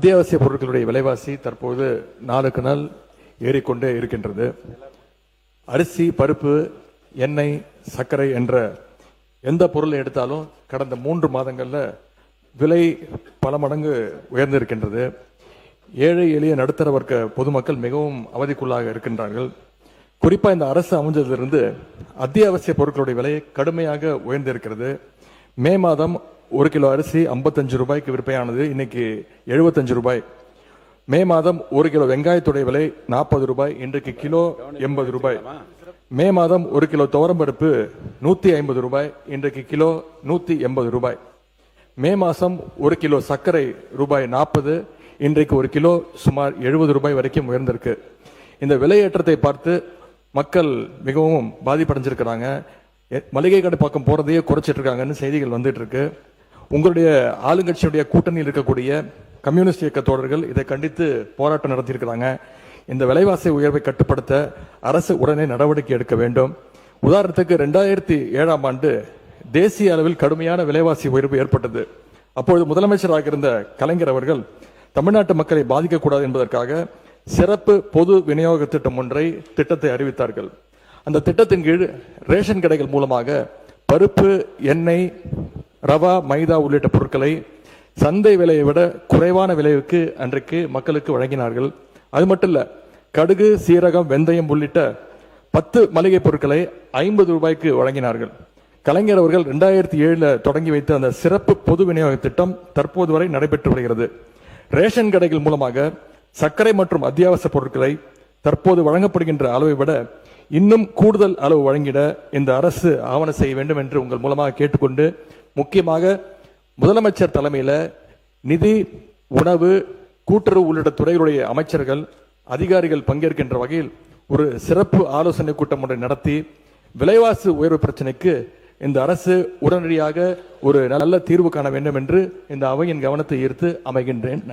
அத்தியாவசிய பொருட்களுடைய விலைவாசி தற்போது நாளுக்கு நாள் ஏறிக்கொண்டே இருக்கின்றது. அரிசி, பருப்பு, எண்ணெய், சர்க்கரை என்ற எந்த பொருளை எடுத்தாலும் கடந்த 3 மாதங்கள்ல விலை பல மடங்கு உயர்ந்திருக்கின்றது. ஏழை எளிய நடுத்தர வர்க்க பொதுமக்கள் மிகவும் அவதிக்குள்ளாக இருக்கின்றார்கள். குறிப்பா இந்த அரசு அமைஞ்சதிலிருந்து அத்தியாவசிய பொருட்களுடைய விலை கடுமையாக உயர்ந்திருக்கிறது. மே மாதம் 1 கிலோ அரிசி 55 ரூபாய்க்கு விற்பனையானது, இன்னைக்கு 75 ரூபாய். மே மாதம் 1 கிலோ வெங்காயத்துடைய விலை 40 ரூபாய், இன்றைக்கு கிலோ 80 ரூபாய். மே மாதம் 1 கிலோ துவரம்பருப்பு 150 ரூபாய், இன்றைக்கு கிலோ 180 ரூபாய். மே மாதம் 1 கிலோ சர்க்கரை ரூபாய் 40, இன்றைக்கு 1 கிலோ சுமார் 70 ரூபாய் வரைக்கும் உயர்ந்திருக்கு. இந்த விலையேற்றத்தை பார்த்து மக்கள் மிகவும் பாதிப்படைஞ்சிருக்கிறாங்க. மளிகை கடை பக்கம் போறதையே குறைச்சிட்டு இருக்காங்கன்னு செய்திகள் வந்துட்டு இருக்கு. உங்களுடைய ஆளுங்கட்சியுடைய கூட்டணியில் இருக்கக்கூடிய கம்யூனிஸ்ட் இயக்க தோழர்கள் இதை கண்டித்து போராட்டம் நடத்தியிருக்கிறாங்க. இந்த விலைவாசி உயர்வை கட்டுப்படுத்த அரசு உடனே நடவடிக்கை எடுக்க வேண்டும். உதாரணத்துக்கு 2007ஆம் ஆண்டு தேசிய அளவில் கடுமையான விலைவாசி உயர்வு ஏற்பட்டது. அப்பொழுது முதலமைச்சராக இருந்த கலைஞர் அவர்கள் தமிழ்நாட்டு மக்களை பாதிக்கக்கூடாது என்பதற்காக சிறப்பு பொது விநியோக திட்டம் ஒன்றை திட்டத்தை அறிவித்தார்கள். அந்த திட்டத்தின் கீழ் ரேஷன் கடைகள் மூலமாக பருப்பு, எண்ணெய், ரவா, மைதா உள்ளிட்ட பொருட்களை சந்தை விலையை விட குறைவான விலைக்கு அன்றைக்கு மக்களுக்கு வழங்கினார்கள். அது மட்டும் இல்ல, கடுகு, சீரகம், வெந்தயம் உள்ளிட்ட 10 மளிகை பொருட்களை 50 ரூபாய்க்கு வழங்கினார்கள். கலைஞர் அவர்கள் 2007 தொடங்கி வைத்த அந்த சிறப்பு பொது விநியோக திட்டம் தற்போது வரை நடைபெற்று வருகிறது. ரேஷன் கடைகள் மூலமாக சர்க்கரை மற்றும் அத்தியாவசிய பொருட்களை தற்போது வழங்கப்படுகின்ற அளவை விட இன்னும் கூடுதல் அளவு வழங்கிட இந்த அரசு ஆவணம் செய்ய வேண்டும் என்று உங்கள் மூலமாக கேட்டுக்கொண்டு, முக்கியமாக முதலமைச்சர் தலைமையில் நிதி, உணவு, கூட்டுறவு உள்ளிட்ட துறைகளுடைய அமைச்சர்கள், அதிகாரிகள் பங்கேற்கின்ற வகையில் ஒரு சிறப்பு ஆலோசனை கூட்டம் ஒன்றை நடத்தி விலைவாசி உயர்வு பிரச்சனைக்கு இந்த அரசு உடனடியாக ஒரு நல்ல தீர்வு காண வேண்டும் என்று இந்த அவையின் கவனத்தை ஈர்த்து அமைகின்றேன். நன்றி.